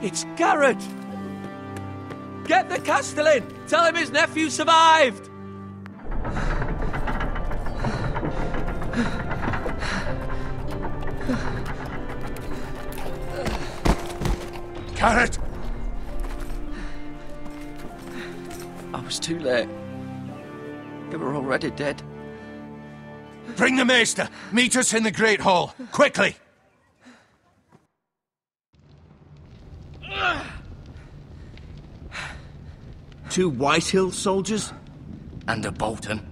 It's Garrett! Get the Castellan! Tell him his nephew survived! Garrett! I was too late. They were already dead. Bring the Maester! Meet us in the Great Hall! Quickly! Two Whitehill soldiers? And a Bolton.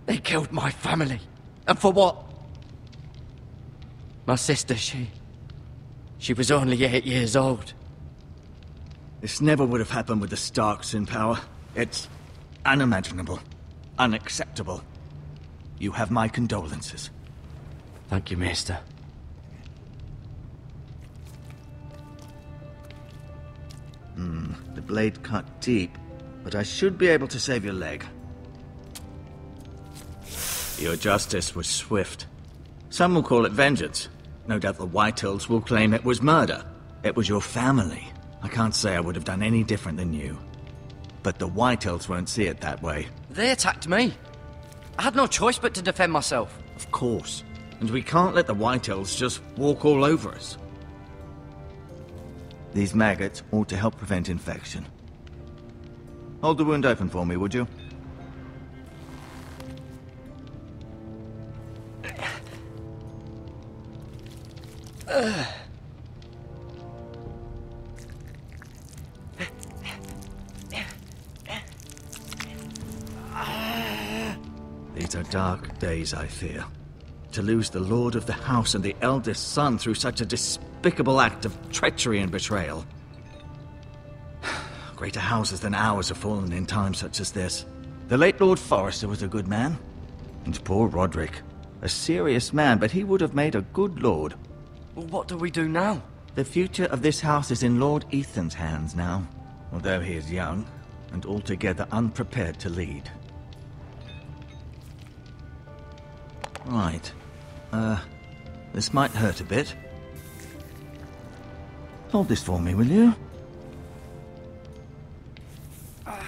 They killed my family. And for what? My sister, she was only 8 years old. This never would have happened with the Starks in power. It's unimaginable. Unacceptable. You have my condolences. Thank you, Maester. The blade cut deep, but I should be able to save your leg. Your justice was swift. Some will call it vengeance. No doubt the Whitehills will claim it was murder. It was your family. I can't say I would have done any different than you. But the Whitehills won't see it that way. They attacked me. I had no choice but to defend myself. Of course. And we can't let the Whitehills just walk all over us. These maggots ought to help prevent infection. Hold the wound open for me, would you? These are dark days, I fear. To lose the lord of the house and the eldest son through such a despicable act of treachery and betrayal. Greater houses than ours have fallen in times such as this. The late Lord Forrester was a good man. And poor Roderick. A serious man, but he would have made a good lord. Well, what do we do now? The future of this house is in Lord Ethan's hands now. Although he is young, and altogether unprepared to lead. Right. This might hurt a bit. Hold this for me, will you? I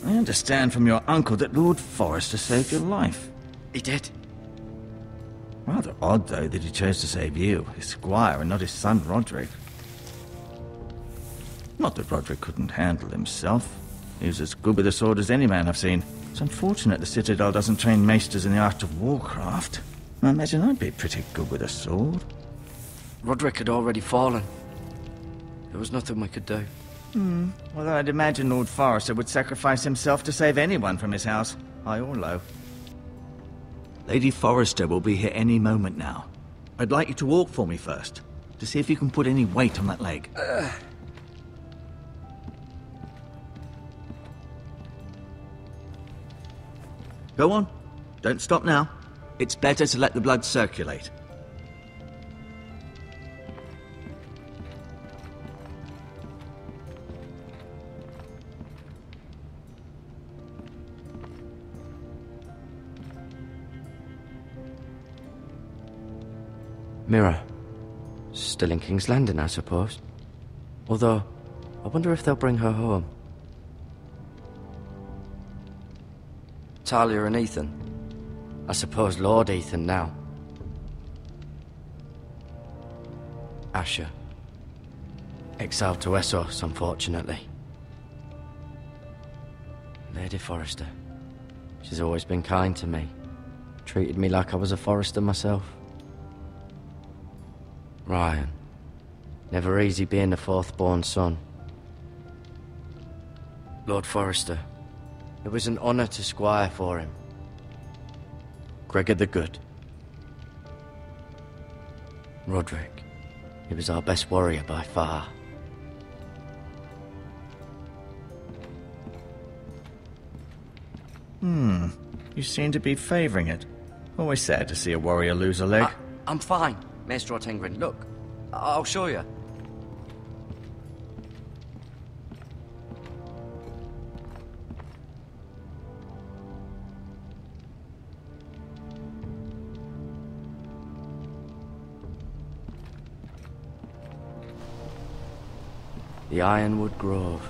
understand from your uncle that Lord Forrester saved your life. He did. Rather odd, though, that he chose to save you, his squire, and not his son Roderick. Not that Roderick couldn't handle himself. He was as good with a sword as any man I've seen. It's unfortunate the Citadel doesn't train maesters in the art of warcraft. I imagine I'd be pretty good with a sword. Roderick had already fallen. There was nothing we could do. Although I'd imagine Lord Forrester would sacrifice himself to save anyone from his house, high or low. Lady Forrester will be here any moment now. I'd like you to walk for me first, to see if you can put any weight on that leg. Go on. Don't stop now. It's better to let the blood circulate. Mirror. Still in King's Landing, I suppose. Although, I wonder if they'll bring her home. Talia and Ethan. I suppose Lord Ethan now. Asher. Exiled to Essos, unfortunately. Lady Forrester. She's always been kind to me. Treated me like I was a Forrester myself. Ryan. Never easy being the fourth-born son. Lord Forrester. It was an honor to squire for him. Gregor the Good. Roderick. He was our best warrior by far. You seem to be favoring it. Always sad to see a warrior lose a leg. I'm fine, Maester Ortengrin. Look, I'll show you. The Ironwood Grove.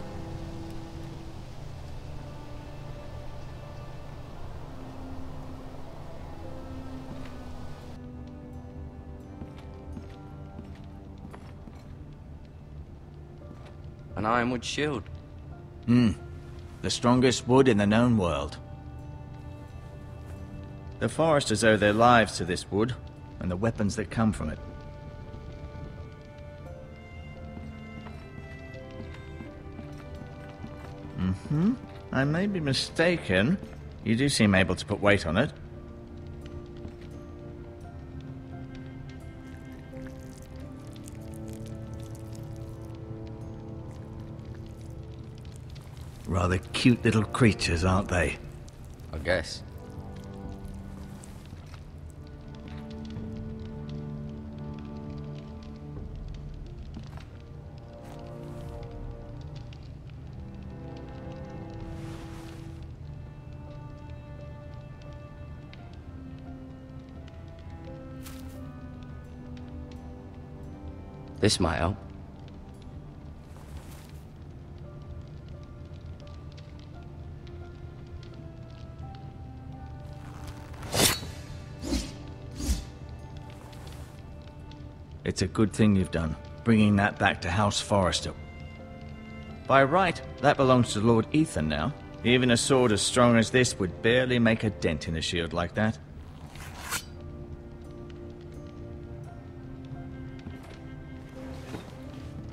An ironwood shield. The strongest wood in the known world. The foresters owe their lives to this wood, and the weapons that come from it. I may be mistaken. You do seem able to put weight on it. Rather cute little creatures, aren't they? I guess. This might help. It's a good thing you've done, bringing that back to House Forrester. By right, that belongs to Lord Ethan now. Even a sword as strong as this would barely make a dent in a shield like that.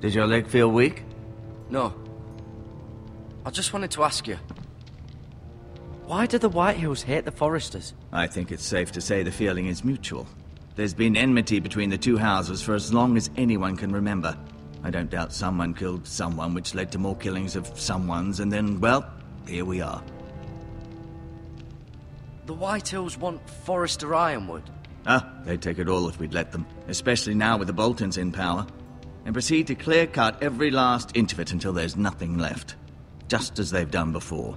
Did your leg feel weak? No. I just wanted to ask you. Why do the Whitehills hate the Forresters? I think it's safe to say the feeling is mutual. There's been enmity between the two houses for as long as anyone can remember. I don't doubt someone killed someone, which led to more killings of someones, and then, well, here we are. The Whitehills want Forrester Ironwood. They'd take it all if we'd let them, especially now with the Boltons in power, and proceed to clear-cut every last inch of it until there's nothing left, just as they've done before.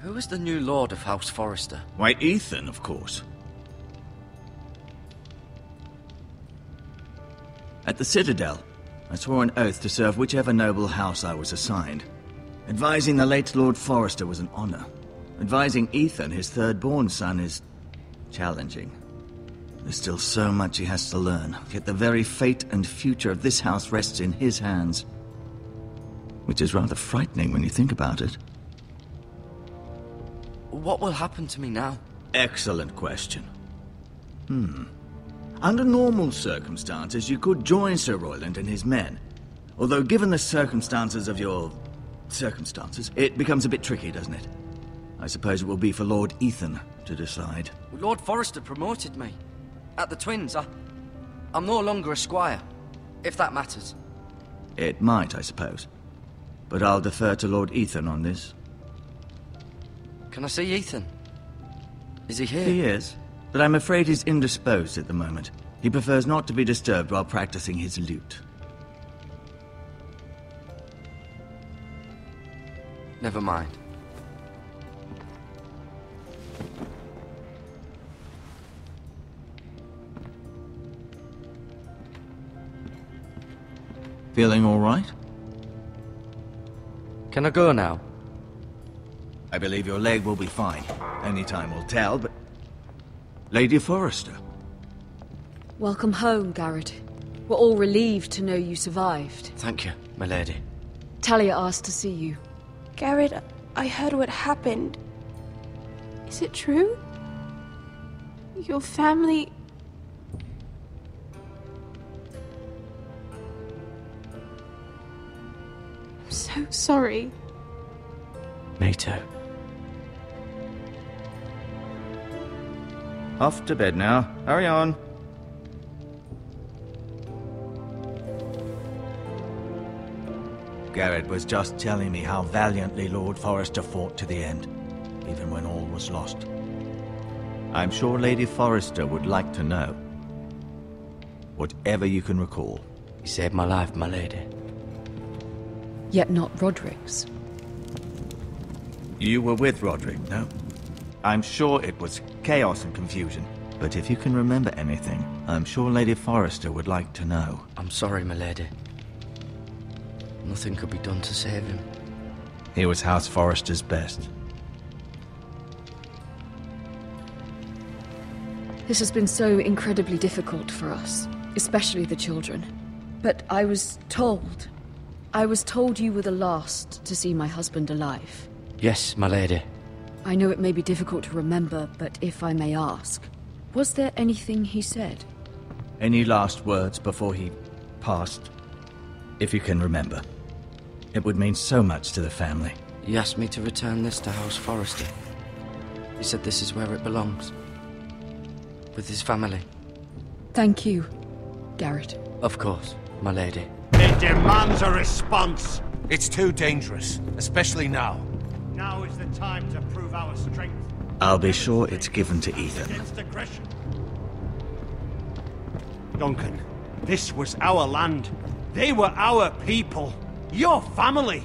Who is the new Lord of House Forrester? Why, Ethan, of course. At the Citadel, I swore an oath to serve whichever noble house I was assigned. Advising the late Lord Forrester was an honor. Advising Ethan, his third-born son, is challenging. There's still so much he has to learn, yet the very fate and future of this house rests in his hands. Which is rather frightening when you think about it. What will happen to me now? Excellent question. Under normal circumstances, you could join Sir Royland and his men. Although given the circumstances of your circumstances, it becomes a bit tricky, doesn't it? I suppose it will be for Lord Ethan to decide. Lord Forrester promoted me. At the Twins, I'm no longer a squire, if that matters. It might, I suppose. But I'll defer to Lord Ethan on this. Can I see Ethan? Is he here? He is, but I'm afraid he's indisposed at the moment. He prefers not to be disturbed while practicing his lute. Never mind. Feeling all right? Can I go now? I believe your leg will be fine. Only time will tell, but... Lady Forrester. Welcome home, Garrett. We're all relieved to know you survived. Thank you, my lady. Talia asked to see you. Garrett, I heard what happened. Is it true? Your family... I'm so sorry. Me too. Off to bed now. Hurry on. Garrett was just telling me how valiantly Lord Forrester fought to the end, even when all was lost. I'm sure Lady Forrester would like to know. Whatever you can recall. You saved my life, my lady. Yet not Roderick's. You were with Roderick, no? I'm sure it was chaos and confusion. But if you can remember anything, I'm sure Lady Forrester would like to know. I'm sorry, milady. Nothing could be done to save him. He was House Forrester's best. This has been so incredibly difficult for us, especially the children. But I was told you were the last to see my husband alive. Yes, my lady. I know it may be difficult to remember, but if I may ask, was there anything he said? Any last words before he passed? If you can remember. It would mean so much to the family. He asked me to return this to House Forrester. He said this is where it belongs. With his family. Thank you, Garrett. Of course, my lady. It demands a response. It's too dangerous, especially now. Now is the time to prove our strength. I'll be sure it's given to Ethan. Against aggression. Duncan, this was our land. They were our people. Your family.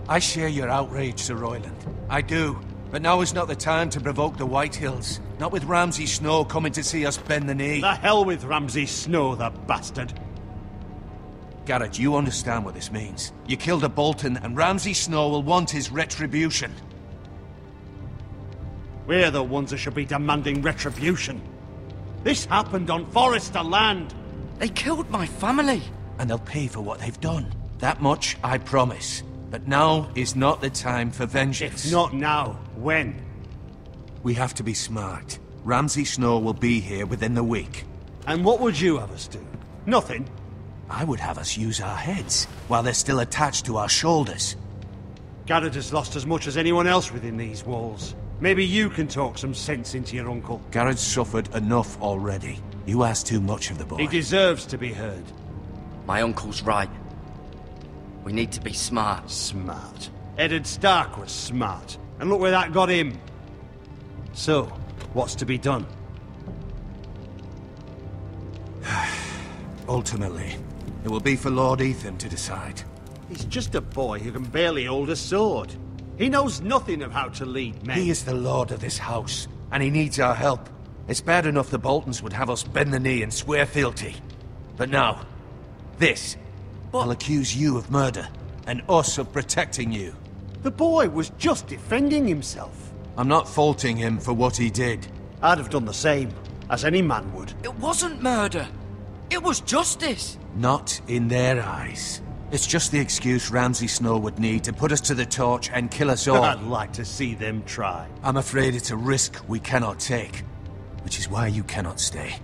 I share your outrage, Sir Royland. I do. But now is not the time to provoke the Whitehills. Not with Ramsay Snow coming to see us bend the knee. The hell with Ramsay Snow, the bastard. Garrett, you understand what this means. You killed a Bolton, and Ramsay Snow will want his retribution. We're the ones that should be demanding retribution. This happened on Forrester land. They killed my family! And they'll pay for what they've done. That much I promise. But now is not the time for vengeance. If not now, when? We have to be smart. Ramsay Snow will be here within the week. And what would you have us do? Nothing. I would have us use our heads, while they're still attached to our shoulders. Garrett has lost as much as anyone else within these walls. Maybe you can talk some sense into your uncle. Garrett's suffered enough already. You ask too much of the boy. He deserves to be heard. My uncle's right. We need to be smart. Smart. Eddard Stark was smart. And look where that got him. So, what's to be done? Ultimately, it will be for Lord Ethan to decide. He's just a boy who can barely hold a sword. He knows nothing of how to lead men. He is the lord of this house, and he needs our help. It's bad enough the Boltons would have us bend the knee and swear fealty. But now, this. I'll accuse you of murder, and us of protecting you. The boy was just defending himself. I'm not faulting him for what he did. I'd have done the same, as any man would. It wasn't murder. It was justice. Not in their eyes. It's just the excuse Ramsay Snow would need to put us to the torch and kill us all. I'd like to see them try. I'm afraid it's a risk we cannot take, which is why you cannot stay.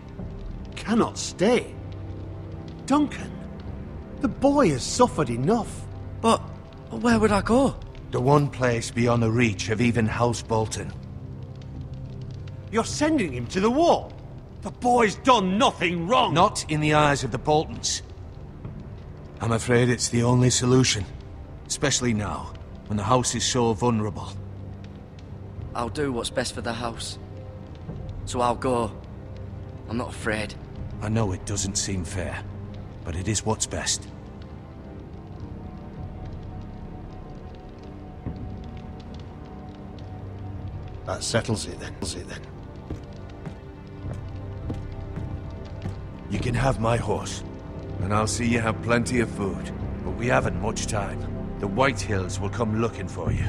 Cannot stay? Duncan, the boy has suffered enough. But where would I go? The one place beyond the reach of even House Bolton. You're sending him to the wall. The boy's done nothing wrong. Not in the eyes of the Boltons. I'm afraid it's the only solution. Especially now, when the house is so vulnerable. I'll do what's best for the house. So I'll go. I'm not afraid. I know it doesn't seem fair, but it is what's best. That settles it then. You can have my horse, and I'll see you have plenty of food. But we haven't much time. The Whitehills will come looking for you.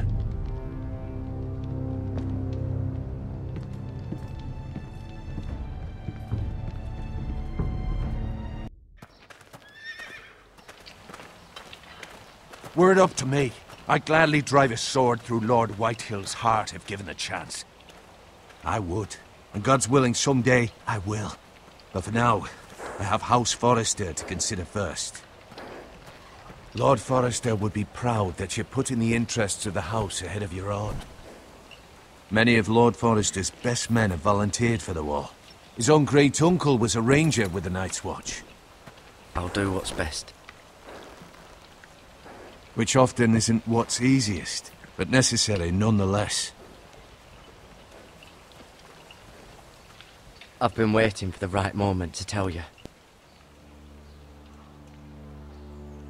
Were it up to me, I'd gladly drive a sword through Lord Whitehill's heart if given the chance. I would, and God's willing someday I will. But for now, I have House Forrester to consider first. Lord Forrester would be proud that you're putting the interests of the house ahead of your own. Many of Lord Forrester's best men have volunteered for the war. His own great-uncle was a ranger with the Night's Watch. I'll do what's best. Which often isn't what's easiest, but necessary nonetheless. I've been waiting for the right moment to tell you.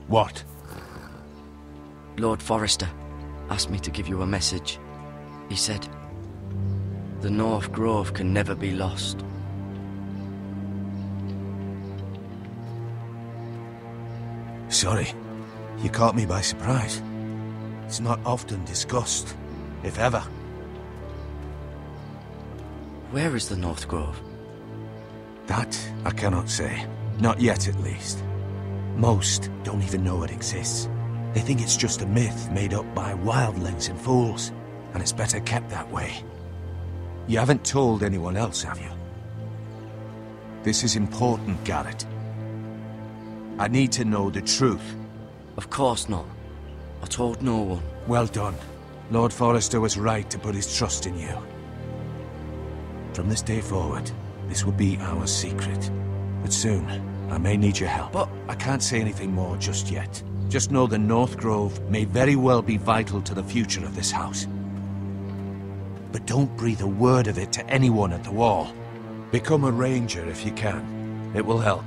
What? Lord Forrester asked me to give you a message. He said, The North Grove can never be lost. Sorry, you caught me by surprise. It's not often discussed, if ever. Where is the North Grove? That I cannot say. Not yet, at least. Most don't even know it exists. They think it's just a myth made up by wildlings and fools, and it's better kept that way. You haven't told anyone else, have you? This is important, Garrett. I need to know the truth. Of course not. I told no one. Well done. Lord Forrester was right to put his trust in you. From this day forward, this will be our secret. But soon, I may need your help. But I can't say anything more just yet. Just know the North Grove may very well be vital to the future of this house. But don't breathe a word of it to anyone at the wall. Become a ranger if you can. It will help.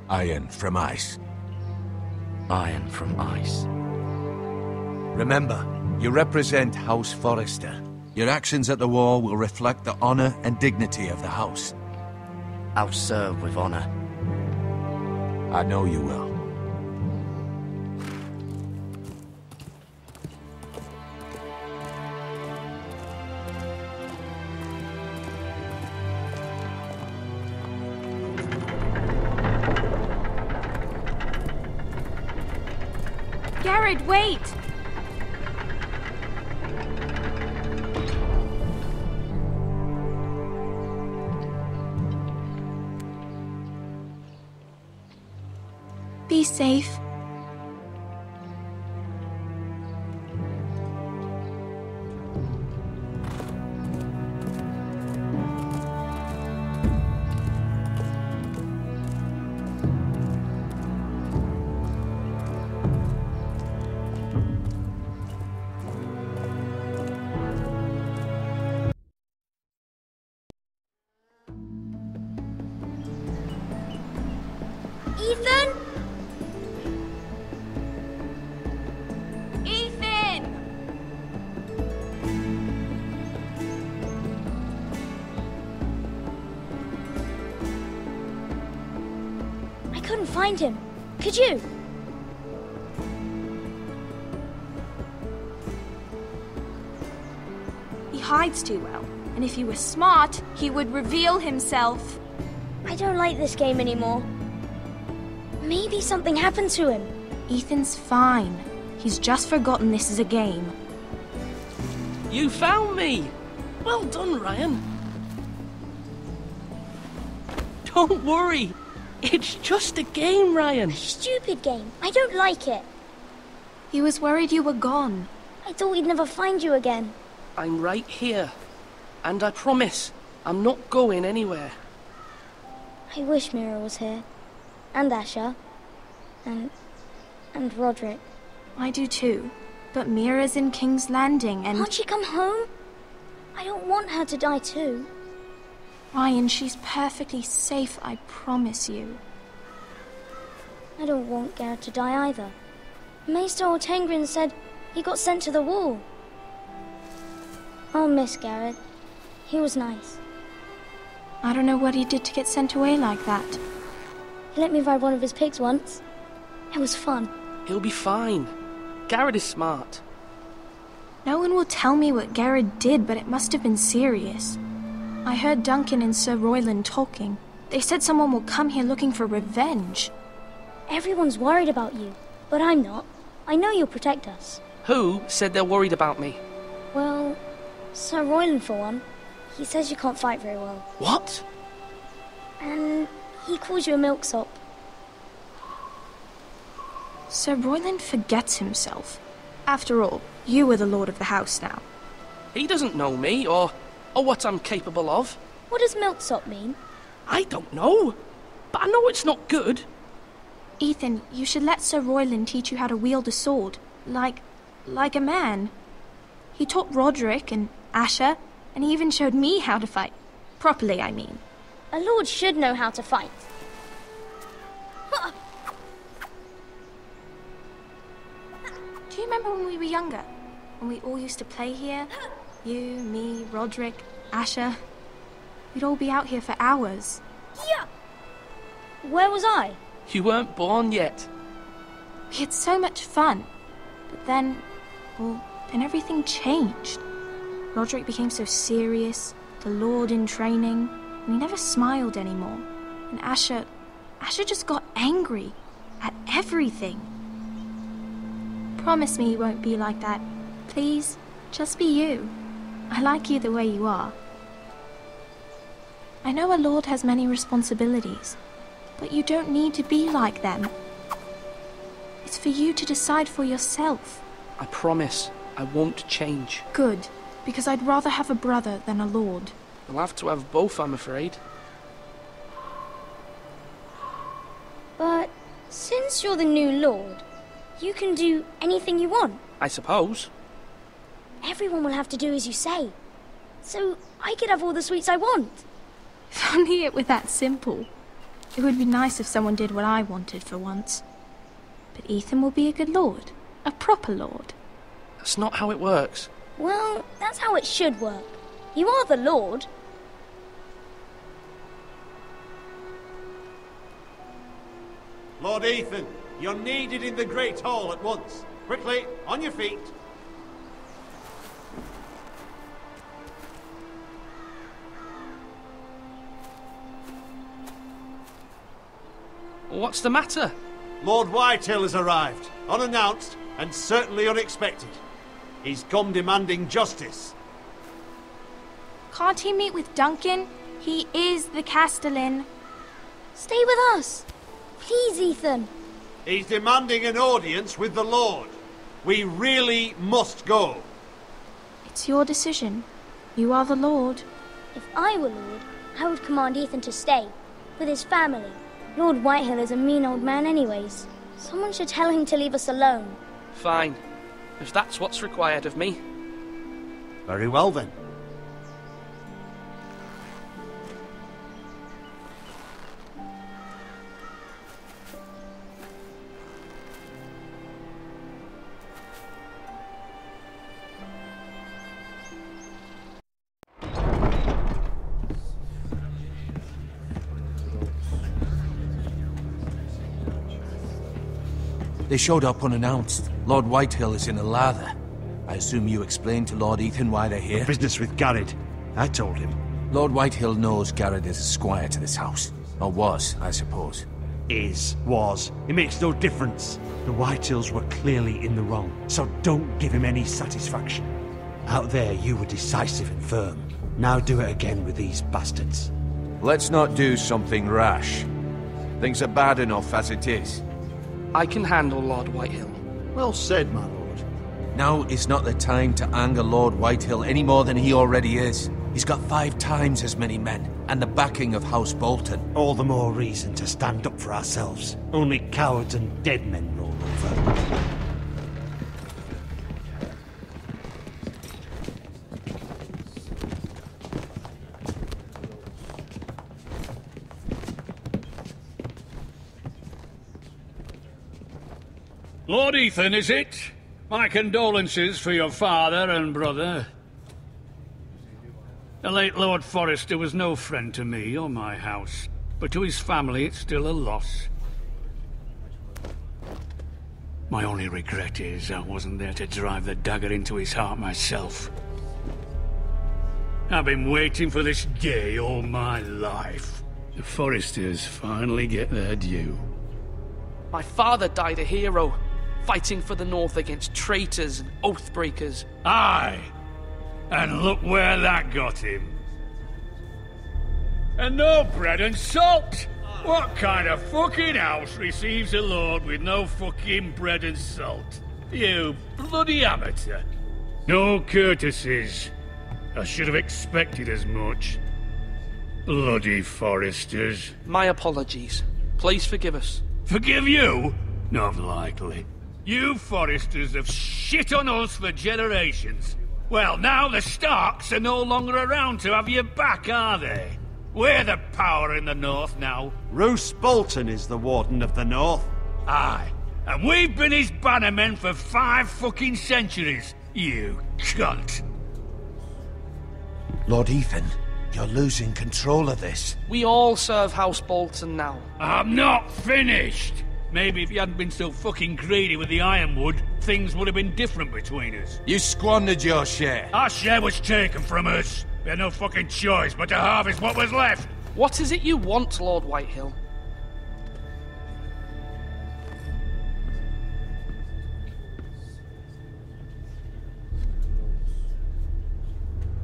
Iron from ice. Iron from ice. Remember, you represent House Forrester. Your actions at the wall will reflect the honor and dignity of the house. I'll serve with honor. I know you will. Garrett, wait! Be safe. Ethan? I couldn't find him. Could you? He hides too well, and if he were smart, he would reveal himself. I don't like this game anymore. Maybe something happened to him. Ethan's fine. He's just forgotten this is a game. You found me! Well done, Ryan. Don't worry. It's just a game, Ryan. Stupid game. I don't like it. He was worried you were gone. I thought we'd never find you again. I'm right here. And I promise, I'm not going anywhere. I wish Mira was here. And Asher. And Roderick. I do too. But Mira's in King's Landing and... Can't she come home? I don't want her to die too. Ryan, she's perfectly safe, I promise you. I don't want Garrett to die either. Maester Ortengrin said he got sent to the wall. I'll miss Garrett. He was nice. I don't know what he did to get sent away like that. He let me ride one of his pigs once. It was fun. He'll be fine. Garrett is smart. No one will tell me what Garrett did, but it must have been serious. I heard Duncan and Sir Royland talking. They said someone will come here looking for revenge. Everyone's worried about you, but I'm not. I know you'll protect us. Who said they're worried about me? Well, Sir Royland for one. He says you can't fight very well. What? And he calls you a milksop. Sir Royland forgets himself. After all, you are the lord of the house now. He doesn't know me or what I'm capable of. What does milksop mean? I don't know, but I know it's not good. Ethan, you should let Sir Royland teach you how to wield a sword. Like a man. He taught Roderick and Asher, and he even showed me how to fight. Properly, I mean. A lord should know how to fight. remember when we were younger? When we all used to play here? You, me, Roderick, Asher. We'd all be out here for hours. Yeah! Where was I? You weren't born yet. We had so much fun. But then, well, then everything changed. Roderick became so serious, the Lord in training, and he never smiled anymore. And Asher just got angry at everything. Promise me you won't be like that. Please, just be you. I like you the way you are. I know a lord has many responsibilities, but you don't need to be like them. It's for you to decide for yourself. I promise I won't change. Good, because I'd rather have a brother than a lord. I'll have to have both, I'm afraid. But since you're the new lord, you can do anything you want. I suppose. Everyone will have to do as you say. So I could have all the sweets I want. If only it were that simple. It would be nice if someone did what I wanted for once. But Ethan will be a good lord. A proper lord. That's not how it works. Well, that's how it should work. You are the lord. Lord Ethan, you're needed in the Great Hall at once. Quickly, on your feet. What's the matter? Lord Whitehill has arrived, unannounced and certainly unexpected. He's come demanding justice. Can't he meet with Duncan? He is the Castellan. Stay with us. Please, Ethan. He's demanding an audience with the Lord. We really must go. It's your decision. You are the lord. If I were lord, I would command Ethan to stay, with his family. Lord Whitehill is a mean old man anyways. Someone should tell him to leave us alone. Fine. If that's what's required of me. Very well then. They showed up unannounced. Lord Whitehill is in a lather. I assume you explained to Lord Ethan why they're here? Business with Garrett. I told him. Lord Whitehill knows Garrett is a squire to this house. Or was, I suppose. Was. It makes no difference. The Whitehills were clearly in the wrong, so don't give him any satisfaction. Out there, you were decisive and firm. Now do it again with these bastards. Let's not do something rash. Things are bad enough as it is. I can handle Lord Whitehill. Well said, my lord. Now is not the time to anger Lord Whitehill any more than he already is. He's got 5 times as many men, and the backing of House Bolton. All the more reason to stand up for ourselves. Only cowards and dead men roll over. Lord Ethan, is it? My condolences for your father and brother. The late Lord Forrester was no friend to me or my house, but to his family it's still a loss. My only regret is I wasn't there to drive the dagger into his heart myself. I've been waiting for this day all my life. The Forresters finally get their due. My father died a hero, fighting for the North against traitors and oathbreakers. Aye! And look where that got him. And no bread and salt! What kind of fucking house receives a lord with no fucking bread and salt? You bloody amateur. No courtesies. I should have expected as much. Bloody Forresters. My apologies. Please forgive us. Forgive you? Not likely. You Forresters have shit on us for generations. Well, now the Starks are no longer around to have you back, are they? We're the power in the North now. Roose Bolton is the Warden of the North. Aye, And we've been his bannermen for 5 fucking centuries, you cunt. Lord Ethan, you're losing control of this. We all serve House Bolton now. I'm not finished! Maybe if you hadn't been so fucking greedy with the ironwood, things would have been different between us. You squandered your share. Our share was taken from us. We had no fucking choice but to harvest what was left. What is it you want, Lord Whitehill?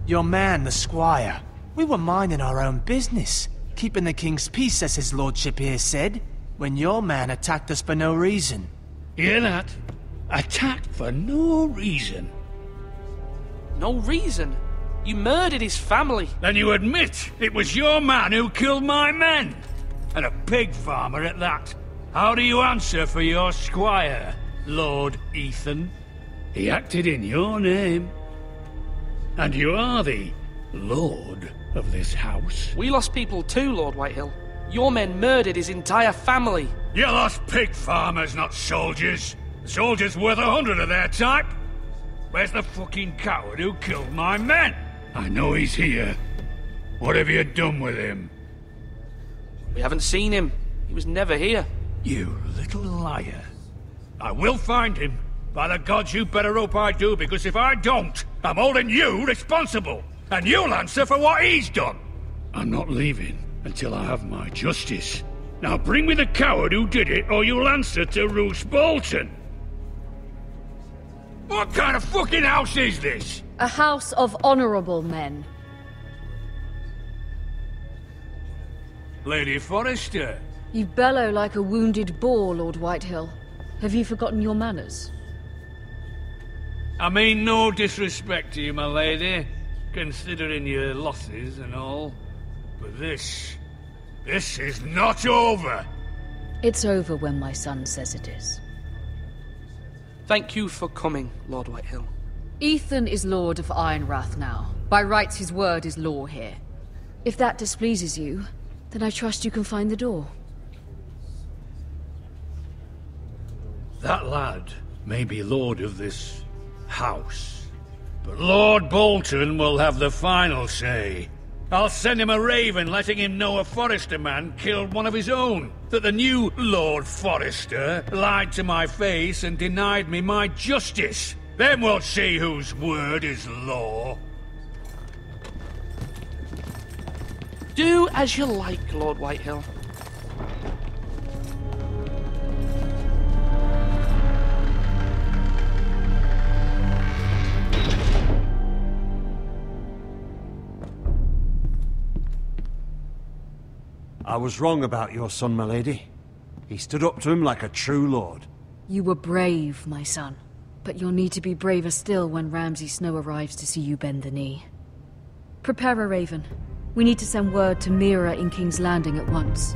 Your man, the squire. We were minding our own business, keeping the king's peace, as his lordship here said, when your man attacked us for no reason. Hear that? Attacked for no reason. No reason? You murdered his family. Then you admit it was your man who killed my men? And a pig farmer at that. How do you answer for your squire, Lord Ethan? He acted in your name. And you are the lord of this house. We lost people too, Lord Whitehill. Your men murdered his entire family. You lost pig farmers, not soldiers. The soldiers worth 100 of their type. Where's the fucking coward who killed my men? I know he's here. What have you done with him? We haven't seen him. He was never here. You little liar. I will find him. By the gods, you better hope I do, because if I don't, I'm holding you responsible. And you'll answer for what he's done. I'm not leaving until I have my justice. Now bring me the coward who did it, or you'll answer to Roose Bolton. What kind of fucking house is this? A house of honorable men. Lady Forrester. You bellow like a wounded boar, Lord Whitehill. Have you forgotten your manners? I mean no disrespect to you, my lady, considering your losses and all. But this is not over. It's over when my son says it is. Thank you for coming, Lord Whitehill. Ethan is Lord of Ironrath now. By rights, his word is law here. If that displeases you, then I trust you can find the door. That lad may be lord of this house, but Lord Bolton will have the final say. I'll send him a raven letting him know a Forrester man killed one of his own, that the new Lord Forrester lied to my face and denied me my justice. Then we'll see whose word is law. Do as you like, Lord Whitehill. I was wrong about your son, my lady. He stood up to him like a true lord. You were brave, my son. But you'll need to be braver still when Ramsay Snow arrives to see you bend the knee. Prepare a raven. We need to send word to Mira in King's Landing at once.